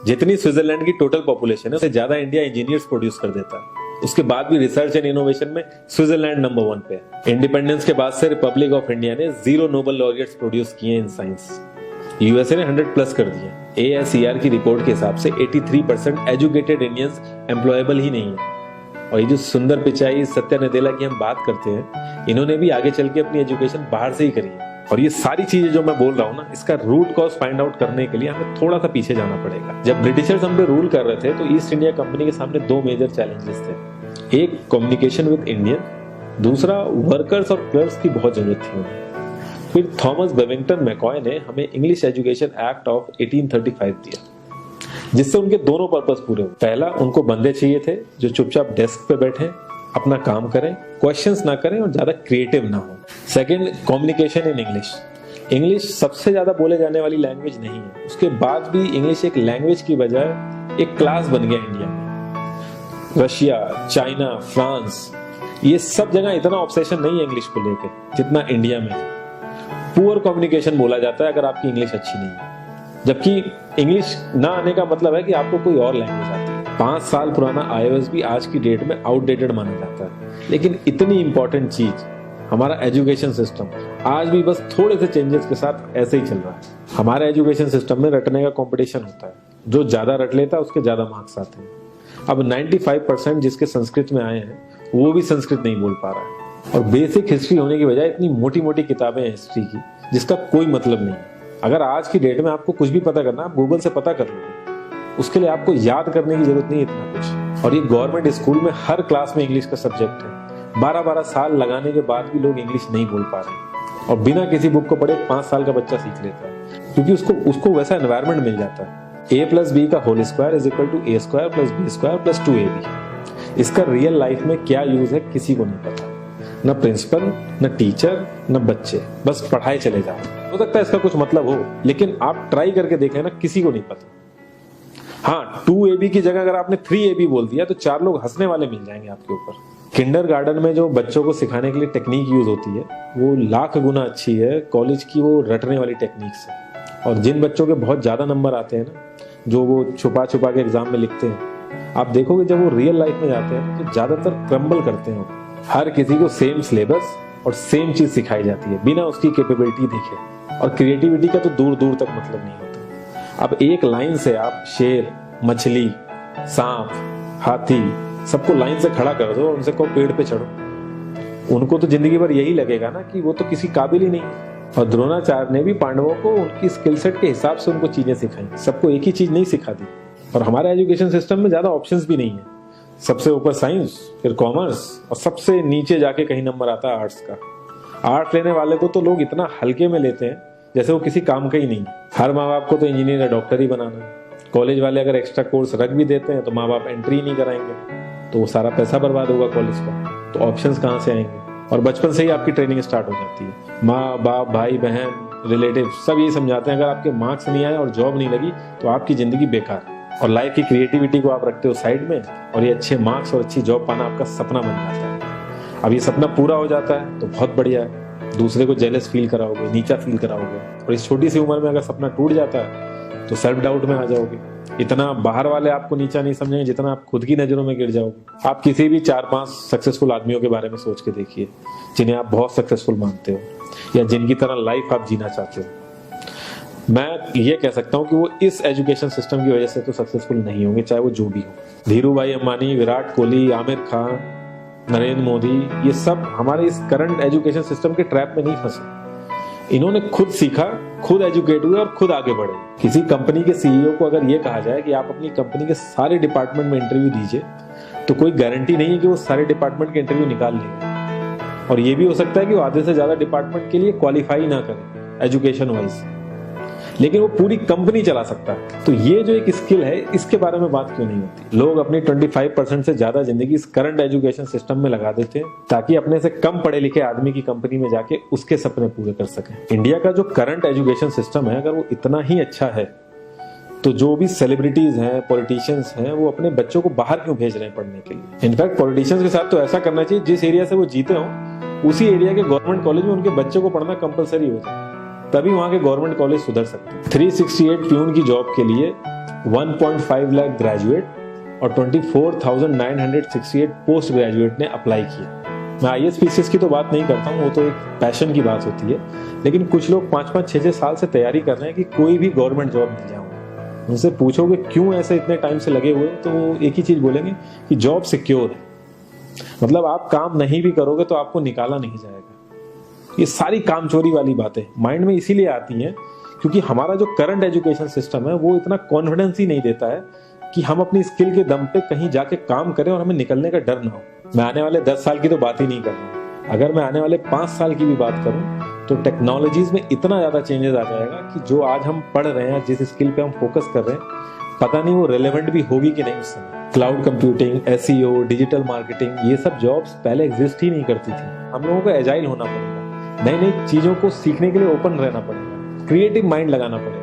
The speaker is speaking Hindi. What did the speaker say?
जितनी स्विट्जरलैंड की टोटल पॉपुलेशन है उससे ज्यादा इंडिया इंजीनियर्स प्रोड्यूस कर देता है। उसके बाद भी रिसर्च एंड इनोवेशन में स्विट्जरलैंड नंबर 1 पे है। इंडिपेंडेंस के बाद से रिपब्लिक ऑफ इंडिया ने 0 नोबेल लॉरियट्स प्रोड्यूस किए इन साइंस। यूएसए ने 100 प्लस कर दिए। ASER की रिपोर्ट के हिसाब से 83% एजुकेटेड इंडियंस एम्प्लॉयबल ही नहीं है। और ये जो सुंदर पिचाई, सत्या नदेला की हम बात करते हैं, इन्होंने भी आगे चल के अपनी एजुकेशन बाहर से ही करी है। और ये सारी चीजें जो मैं बोल रहा हूँ ना, इसका रूट कॉज फाइंड आउट करने के लिए हमें थोड़ा सा पीछे जाना पड़ेगा। जब ब्रिटिशर्स हम पे रूल कर रहे थे तो ईस्ट इंडिया कंपनी के सामने 2 मेजर चैलेंजेस थे। एक कम्युनिकेशन विद इंडियन, दूसरा वर्कर्स और क्लर्क्स की बहुत जरूरत थी उन्हें। फिर थॉमस बेविंगटन मैकॉय ने हमें इंग्लिश एजुकेशन एक्ट ऑफ 1835 दिया, जिससे उनके दोनों पर्पस पूरे हुए। पहला, उनको बंदे चाहिए थे जो चुपचाप डेस्क पे बैठे, अपना काम करें, क्वेश्चंस ना करें और ज्यादा क्रिएटिव ना हो। Second, communication in English. English सबसे ज्यादा बोले जाने वाली लैंग्वेज नहीं है, उसके बाद भी इंग्लिश एक लैंग्वेज की बजाय एक क्लास बन गया इंडिया में। रशिया, चाइना, फ्रांस, ये सब जगह इतना ऑब्सेशन नहीं है इंग्लिश को लेकर जितना इंडिया में है। पुअर कम्युनिकेशन बोला जाता है अगर आपकी इंग्लिश अच्छी नहीं है, जबकि इंग्लिश ना आने का मतलब है कि आपको कोई और लैंग्वेज आती है। 5 साल पुराना iOS भी आज की डेट में आउटडेटेड माना जाता है। लेकिन इतनी इंपॉर्टेंट चीज हमारा एजुकेशन सिस्टम आज भी बस थोड़े से चेंजेस के साथ ऐसे ही चल रहा है। हमारे एजुकेशन सिस्टम में रटने का कंपटीशन होता है, जो ज्यादा रट लेता है उसके ज्यादा मार्क्स आते हैं। अब 95% जिसके संस्कृत में आए हैं वो भी संस्कृत नहीं बोल पा रहा है। और बेसिक हिस्ट्री होने की बजाय इतनी मोटी मोटी किताबें हैं हिस्ट्री की जिसका कोई मतलब नहीं है। अगर आज की डेट में आपको कुछ भी पता करना, आप गूगल से पता कर लोगे, उसके लिए आपको याद करने की जरूरत नहीं है इतना कुछ। और ये गवर्नमेंट स्कूल में हर क्लास में इंग्लिश का सब्जेक्ट है। 12-12 साल लगाने के बाद भी लोग इंग्लिश नहीं बोल पा रहे और बिना किसी बुक को पढ़े 5 साल का बच्चा सीख लेता है, क्योंकि उसको वैसा एनवायरमेंट मिल जाता है। A+B का whole square is equal to A² + B² + 2AB। इसका रियल लाइफ में क्या यूज है किसी को नहीं पता, न प्रिंसिपल, न टीचर, न बच्चे, बस पढ़ाई चले जा रहे। हो सकता है इसका कुछ मतलब हो, लेकिन आप ट्राई करके देखें ना, किसी को नहीं पता। हाँ, 2AB की जगह अगर आपने 3AB बोल दिया तो 4 लोग हंसने वाले मिल जाएंगे आपके ऊपर। किंडरगार्टन में जो बच्चों को सिखाने के लिए टेक्निक यूज होती है वो लाख गुना अच्छी है कॉलेज की वो रटने वाली टेक्निक से। और जिन बच्चों के बहुत ज्यादा नंबर आते हैं ना, जो वो छुपा छुपा के एग्जाम में लिखते हैं, आप देखोगे जब वो रियल लाइफ में जाते हैं तो ज्यादातर क्रम्बल करते हैं। हर किसी को सेम सिलेबस और सेम चीज सिखाई जाती है बिना उसकी कैपेबिलिटी देखे। और क्रिएटिविटी का तो दूर दूर तक मतलब नहीं होता। अब एक लाइन से आप शेर, मछली, सांप, हाथी सबको लाइन से खड़ा कर दो और उनसे कहो पेड़ पे चढ़ो, उनको तो जिंदगी भर यही लगेगा ना कि वो तो किसी काबिल ही नहीं है। और द्रोणाचार्य ने भी पांडवों को उनकी स्किल सेट के हिसाब से उनको चीजें सिखाई, सबको एक ही चीज नहीं सिखा दी। और हमारे एजुकेशन सिस्टम में ज्यादा ऑप्शंस भी नहीं है। सबसे ऊपर साइंस, फिर कॉमर्स और सबसे नीचे जाके कहीं नंबर आता है आर्ट्स का। आर्ट लेने वाले को तो लोग इतना हल्के में लेते हैं जैसे वो किसी काम का ही नहीं। हर माँ बाप को तो इंजीनियर या डॉक्टर ही बनाना है। कॉलेज वाले अगर एक्स्ट्रा कोर्स रख भी देते हैं तो माँ बाप एंट्री नहीं कराएंगे, तो वो सारा पैसा बर्बाद होगा कॉलेज का। तो ऑप्शंस कहाँ से आएंगे? और बचपन से ही आपकी ट्रेनिंग स्टार्ट हो जाती है। माँ बाप, भाई बहन, रिलेटिव सब यही समझाते हैं अगर आपके मार्क्स नहीं आए और जॉब नहीं लगी तो आपकी जिंदगी बेकार है। और लाइफ की क्रिएटिविटी को आप रखते हो साइड में, और ये अच्छे मार्क्स और अच्छी जॉब पाना आपका सपना बन जाता है। अब ये सपना पूरा हो जाता है तो बहुत बढ़िया है, दूसरे को जेलस फील कराओगे, नीचा फील कराओगे। और इस छोटी सी उम्र में अगर सपना टूट जाता है तो सेल्फ डाउट में आ जाओगे। इतना बाहर वाले आपको नीचा नहीं समझेंगे जितना आप खुद की नजरों में गिर जाओगे। आप किसी भी 4-5 सक्सेसफुल आदमियों के बारे में सोच के देखिए जिन्हें आप बहुत सक्सेसफुल मानते हो या जिनकी तरह लाइफ आप जीना चाहते हो। मैं ये कह सकता हूँ कि वो इस एजुकेशन सिस्टम की वजह से तो सक्सेसफुल नहीं होंगे, चाहे वो जो भी हो। धीरू भाई अंबानी, विराट कोहली, आमिर खान, नरेंद्र मोदी, ये सब हमारे इस करंट एजुकेशन सिस्टम के ट्रैप में नहीं फंसे। इन्होंने खुद सीखा, खुद एजुकेट हुए और खुद आगे बढ़े। किसी कंपनी के सीईओ को अगर ये कहा जाए कि आप अपनी कंपनी के सारे डिपार्टमेंट में इंटरव्यू दीजिए, तो कोई गारंटी नहीं है कि वो सारे डिपार्टमेंट के इंटरव्यू निकाल लेगा। और ये भी हो सकता है कि वो आधे से ज्यादा डिपार्टमेंट के लिए क्वालिफाई ना करे एजुकेशन वाइज, लेकिन वो पूरी कंपनी चला सकता है। तो ये जो एक स्किल है, इसके बारे में बात क्यों नहीं होती? लोग अपनी 25% से ज्यादा जिंदगी इस करंट एजुकेशन सिस्टम में लगा देते हैं ताकि अपने से कम पढ़े लिखे आदमी की कंपनी में जाके उसके सपने पूरे कर सकें। इंडिया का जो करंट एजुकेशन सिस्टम है, अगर वो इतना ही अच्छा है तो जो भी सेलिब्रिटीज हैं, पॉलिटिशियंस हैं, वो अपने बच्चों को बाहर क्यों भेज रहे हैं पढ़ने के लिए? इनफैक्ट पॉलिटिशियंस के साथ तो ऐसा करना चाहिए, जिस एरिया से वो जीते हों उसी एरिया के गवर्नमेंट कॉलेज में उनके बच्चों को पढ़ना कंपलसरी हो जाए, तभी वहां के गवर्नमेंट कॉलेज सुधर सकते हैं। 368 प्यून की जॉब के लिए 1.5 लाख ग्रेजुएट और 24,968 पोस्ट ग्रेजुएट ने अप्लाई किया। मैं आईएएस पीसीएस की तो बात नहीं करता हूँ, वो तो एक पैशन की बात होती है, लेकिन कुछ लोग 5-5, 6-6 साल से तैयारी कर रहे हैं कि कोई भी गवर्नमेंट जॉब मिल जाए। उनसे पूछोगे क्यों ऐसे इतने टाइम से लगे हुए, तो वो एक ही चीज बोलेंगे कि जॉब सिक्योर है। मतलब आप काम नहीं भी करोगे तो आपको निकाला नहीं जाएगा। ये सारी कामचोरी वाली बातें माइंड में इसीलिए आती हैं क्योंकि हमारा जो करंट एजुकेशन सिस्टम है वो इतना कॉन्फिडेंस ही नहीं देता है कि हम अपनी स्किल के दम पे कहीं जाके काम करें और हमें निकलने का डर ना हो। मैं आने वाले 10 साल की तो बात ही नहीं कर रहा हूँ, अगर मैं आने वाले 5 साल की भी बात करूँ तो टेक्नोलॉजीज में इतना ज्यादा चेंजेस आ जाएगा कि जो आज हम पढ़ रहे हैं, जिस स्किल पे हम फोकस कर रहे हैं, पता नहीं वो रेलेवेंट भी होगी कि नहीं उस समय। Cloud computing, SEO, digital marketing, ये सब जॉब्स पहले एग्जिस्ट ही नहीं करती थी। हम लोगों को एजाइल होना पड़ेगा, नई नई चीजों को सीखने के लिए ओपन रहना पड़ेगा, क्रिएटिव माइंड लगाना पड़ेगा।